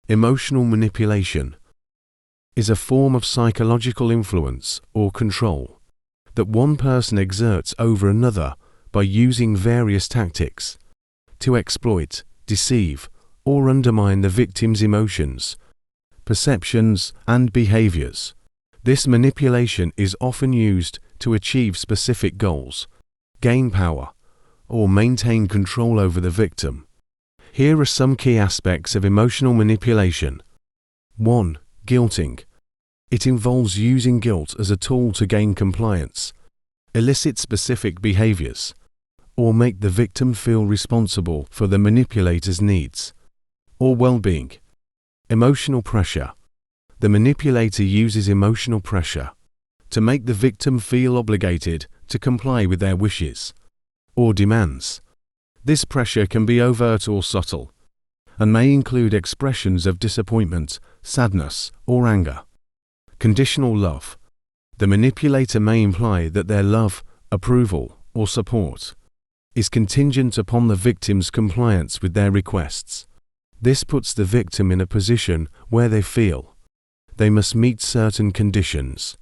Emotional manipulation is a form of psychological influence or control that one person exerts over another by using various tactics to exploit, deceive, or undermine the victim's emotions, perceptions, and behaviors. This manipulation is often used to achieve specific goals, gain power, or maintain control over the victim. Here are some key aspects of emotional manipulation. 1. Guilting. It involves using guilt as a tool to gain compliance, elicit specific behaviors, or make the victim feel responsible for the manipulator's needs or well-being. Emotional pressure. The manipulator uses emotional pressure to make the victim feel obligated to comply with their wishes or demands. This pressure can be overt or subtle, and may include expressions of disappointment, sadness, or anger. Conditional love. The manipulator may imply that their love, approval, or support is contingent upon the victim's compliance with their requests. This puts the victim in a position where they feel they must meet certain conditions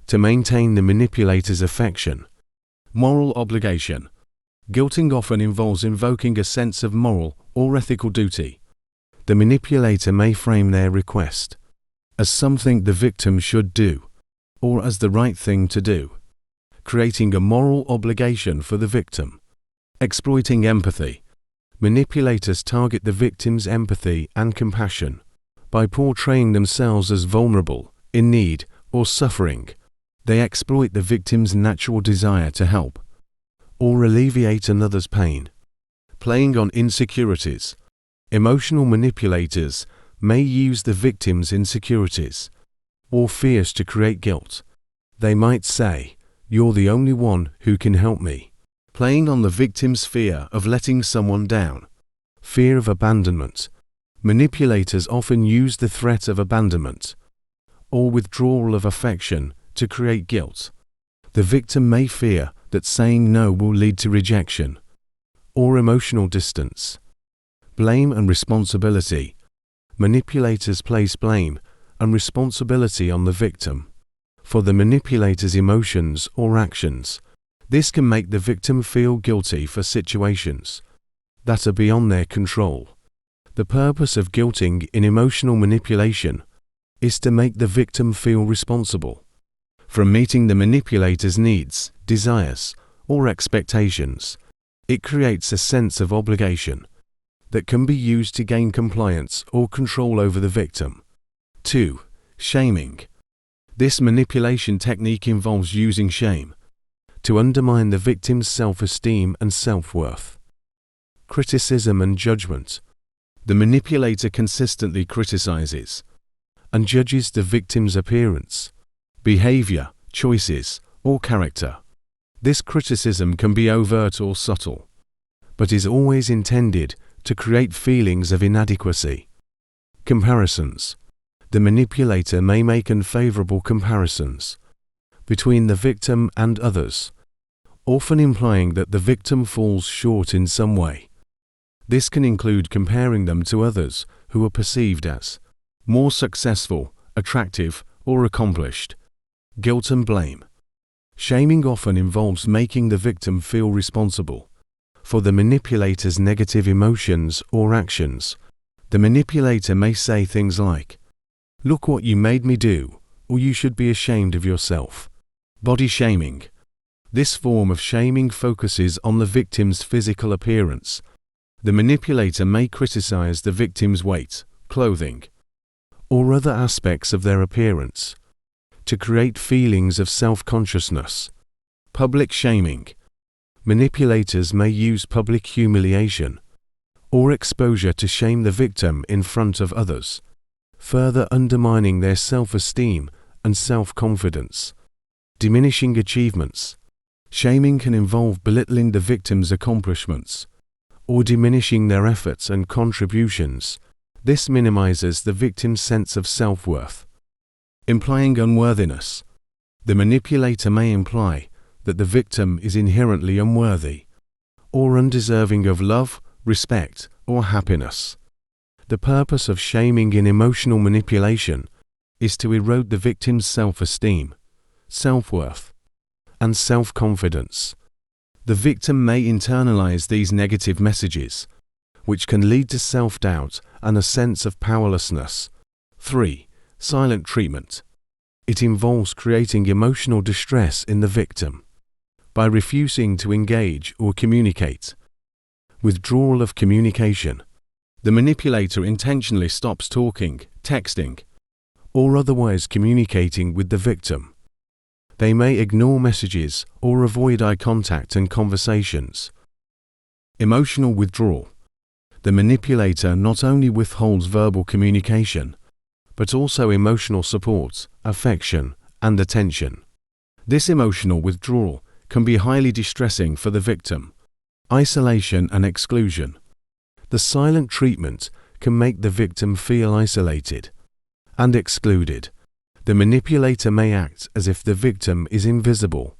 to maintain the manipulator's affection. Moral obligation. Guilting often involves invoking a sense of moral or ethical duty. The manipulator may frame their request as something the victim should do, or as the right thing to do, creating a moral obligation for the victim. Exploiting empathy. Manipulators target the victim's empathy and compassion by portraying themselves as vulnerable, in need, or suffering. They exploit the victim's natural desire to help or alleviate another's pain. Playing on insecurities. Emotional manipulators may use the victim's insecurities or fears to create guilt. They might say, "You're the only one who can help me," playing on the victim's fear of letting someone down. Fear of abandonment. Manipulators often use the threat of abandonment or withdrawal of affection to create guilt. The victim may fear that saying no will lead to rejection or emotional distance. Blame and responsibility. Manipulators place blame and responsibility on the victim for the manipulator's emotions or actions. This can make the victim feel guilty for situations that are beyond their control. The purpose of guilting in emotional manipulation is to make the victim feel responsible for meeting the manipulator's needs, desires, or expectations. It creates a sense of obligation that can be used to gain compliance or control over the victim. 2. Shaming. This manipulation technique involves using shame to undermine the victim's self-esteem and self-worth. Criticism and judgment. The manipulator consistently criticizes and judges the victim's appearance, behavior, choices, or character. This criticism can be overt or subtle, but is always intended to create feelings of inadequacy. Comparisons. The manipulator may make unfavorable comparisons between the victim and others, often implying that the victim falls short in some way. This can include comparing them to others who are perceived as more successful, attractive, or accomplished. Guilt and blame. Shaming often involves making the victim feel responsible for the manipulator's negative emotions or actions. The manipulator may say things like, "Look what you made me do," or "You should be ashamed of yourself." Body shaming. This form of shaming focuses on the victim's physical appearance. The manipulator may criticize the victim's weight, clothing, or other aspects of their appearance to create feelings of self-consciousness. Public shaming. Manipulators may use public humiliation or exposure to shame the victim in front of others, further undermining their self-esteem and self-confidence. Diminishing achievements. Shaming can involve belittling the victim's accomplishments or diminishing their efforts and contributions. This minimizes the victim's sense of self-worth. Implying unworthiness. The manipulator may imply that the victim is inherently unworthy or undeserving of love, respect, or happiness. The purpose of shaming in emotional manipulation is to erode the victim's self-esteem, self-worth, and self-confidence. The victim may internalize these negative messages, which can lead to self-doubt and a sense of powerlessness. 3. Silent treatment. It involves creating emotional distress in the victim by refusing to engage or communicate. Withdrawal of communication. The manipulator intentionally stops talking, texting, or otherwise communicating with the victim. They may ignore messages or avoid eye contact and conversations. Emotional withdrawal. The manipulator not only withholds verbal communication, but also emotional support, affection, and attention. This emotional withdrawal can be highly distressing for the victim. Isolation and exclusion. The silent treatment can make the victim feel isolated and excluded. The manipulator may act as if the victim is invisible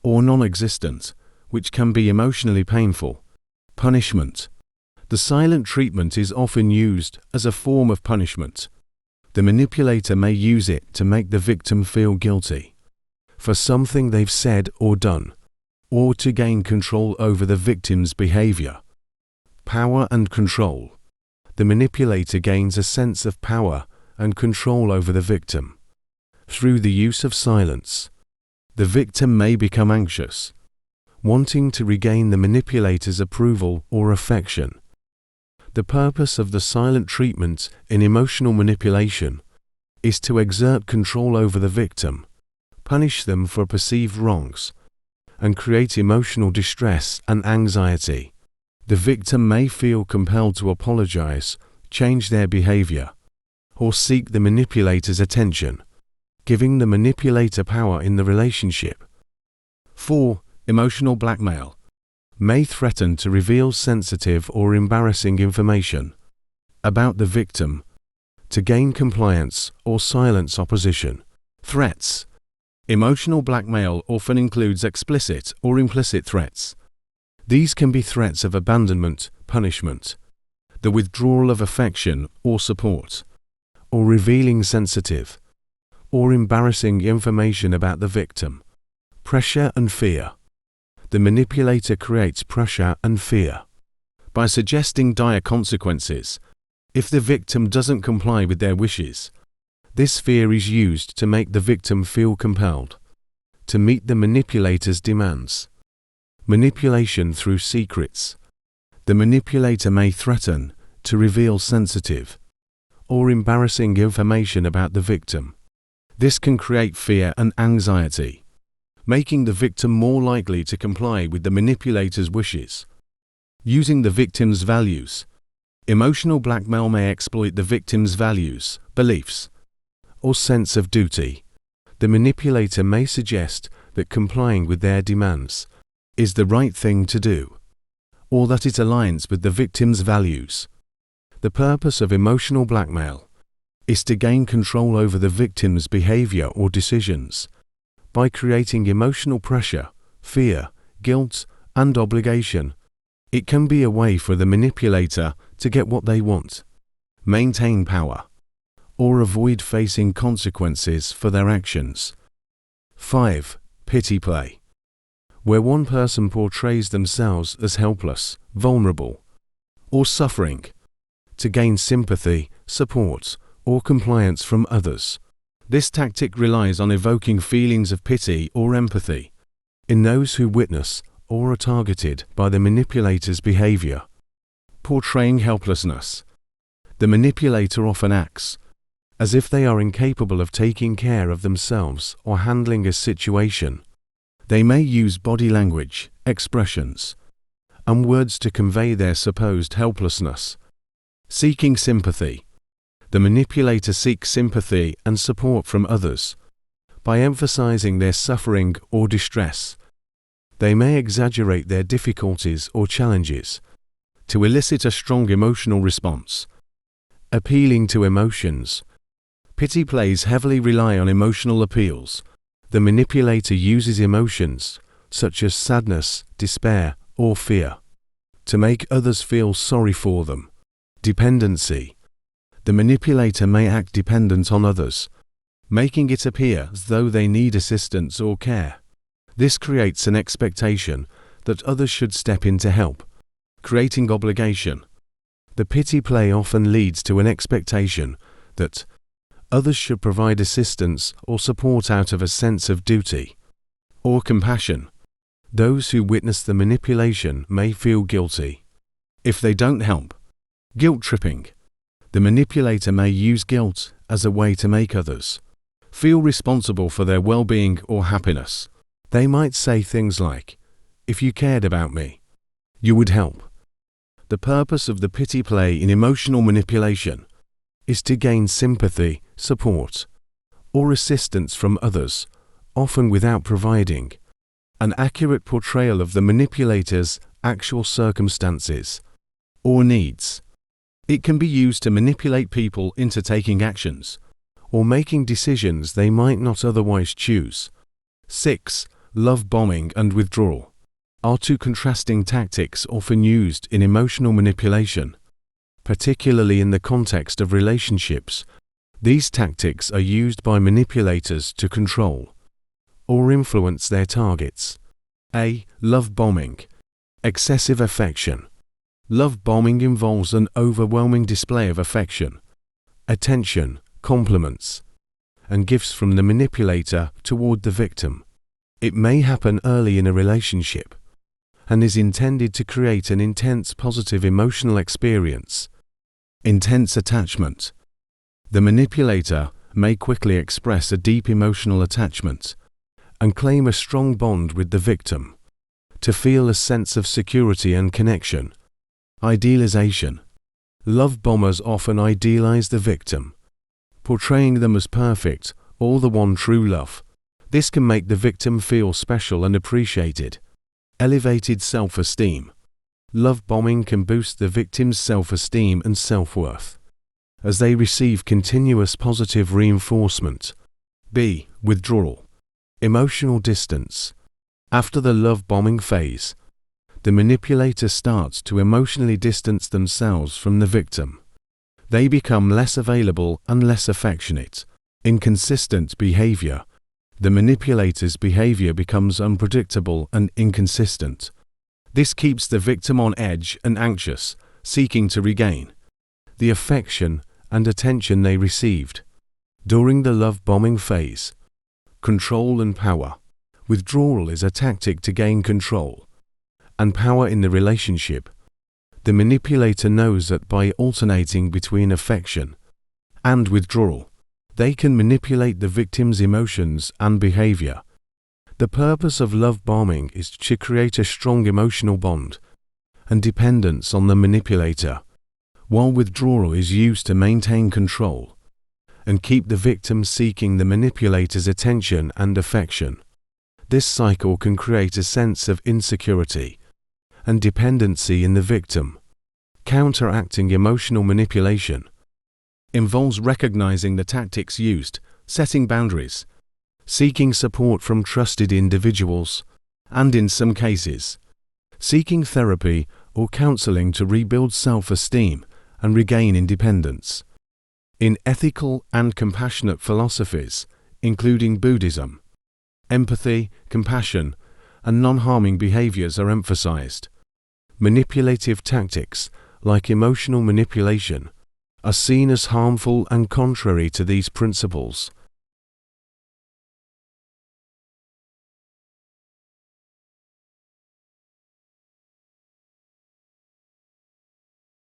or non-existent, which can be emotionally painful. Punishment. The silent treatment is often used as a form of punishment. The manipulator may use it to make the victim feel guilty for something they've said or done, or to gain control over the victim's behavior. Power and control. The manipulator gains a sense of power and control over the victim. Through the use of silence, the victim may become anxious, wanting to regain the manipulator's approval or affection. The purpose of the silent treatment in emotional manipulation is to exert control over the victim, punish them for perceived wrongs, and create emotional distress and anxiety. The victim may feel compelled to apologize, change their behavior, or seek the manipulator's attention, giving the manipulator power in the relationship. 4. Emotional blackmail. May threaten to reveal sensitive or embarrassing information about the victim to gain compliance or silence opposition. Threats. Emotional blackmail often includes explicit or implicit threats. These can be threats of abandonment, punishment, the withdrawal of affection or support, or revealing sensitive or embarrassing information about the victim. Pressure and fear. The manipulator creates pressure and fear by suggesting dire consequences if the victim doesn't comply with their wishes. This fear is used to make the victim feel compelled to meet the manipulator's demands. Manipulation through secrets. The manipulator may threaten to reveal sensitive or embarrassing information about the victim. This can create fear and anxiety, making the victim more likely to comply with the manipulator's wishes. Using the victim's values. Emotional blackmail may exploit the victim's values, beliefs, or sense of duty. The manipulator may suggest that complying with their demands is the right thing to do, or that it aligns with the victim's values. The purpose of emotional blackmail is to gain control over the victim's behavior or decisions by creating emotional pressure, fear, guilt, and obligation. It can be a way for the manipulator to get what they want, maintain power, or avoid facing consequences for their actions. 5. Pity play. Where one person portrays themselves as helpless, vulnerable, or suffering to gain sympathy, support, or compliance from others. This tactic relies on evoking feelings of pity or empathy in those who witness or are targeted by the manipulator's behavior. Portraying helplessness. The manipulator often acts as if they are incapable of taking care of themselves or handling a situation. They may use body language, expressions, and words to convey their supposed helplessness. Seeking sympathy. The manipulator seeks sympathy and support from others by emphasizing their suffering or distress. They may exaggerate their difficulties or challenges to elicit a strong emotional response. Appealing to emotions. Pity plays heavily rely on emotional appeals. The manipulator uses emotions, such as sadness, despair, or fear, to make others feel sorry for them. Dependency. The manipulator may act dependent on others, making it appear as though they need assistance or care. This creates an expectation that others should step in to help, creating obligation. The pity play often leads to an expectation that others should provide assistance or support out of a sense of duty or compassion. Those who witness the manipulation may feel guilty if they don't help. Guilt tripping. The manipulator may use guilt as a way to make others feel responsible for their well-being or happiness. They might say things like, "If you cared about me, you would help." The purpose of the pity play in emotional manipulation is to gain sympathy, support, or assistance from others, often without providing an accurate portrayal of the manipulator's actual circumstances or needs. It can be used to manipulate people into taking actions or making decisions they might not otherwise choose. 6. Love bombing and withdrawal are two contrasting tactics often used in emotional manipulation, particularly in the context of relationships. These tactics are used by manipulators to control or influence their targets. A. Love bombing. Excessive affection. Love bombing involves an overwhelming display of affection, attention, compliments, and gifts from the manipulator toward the victim. It may happen early in a relationship and is intended to create an intense positive emotional experience. Intense attachment. The manipulator may quickly express a deep emotional attachment and claim a strong bond with the victim to feel a sense of security and connection. Idealization. Love bombers often idealize the victim, portraying them as perfect or the one true love. This can make the victim feel special and appreciated. Elevated self-esteem. Love bombing can boost the victim's self-esteem and self-worth as they receive continuous positive reinforcement. B. Withdrawal. Emotional distance. After the love bombing phase, the manipulator starts to emotionally distance themselves from the victim. They become less available and less affectionate. Inconsistent behavior. The manipulator's behavior becomes unpredictable and inconsistent. This keeps the victim on edge and anxious, seeking to regain the affection and attention they received during the love bombing phase. Control and power. Withdrawal is a tactic to gain control and power in the relationship. The manipulator knows that by alternating between affection and withdrawal, they can manipulate the victim's emotions and behavior. The purpose of love bombing is to create a strong emotional bond and dependence on the manipulator, while withdrawal is used to maintain control and keep the victim seeking the manipulator's attention and affection. This cycle can create a sense of insecurity and dependency in the victim. Counteracting emotional manipulation involves recognizing the tactics used, setting boundaries, seeking support from trusted individuals, and in some cases, seeking therapy or counseling to rebuild self-esteem and regain independence. In ethical and compassionate philosophies, including Buddhism, empathy, compassion, and non-harming behaviors are emphasized. Manipulative tactics, like emotional manipulation, are seen as harmful and contrary to these principles.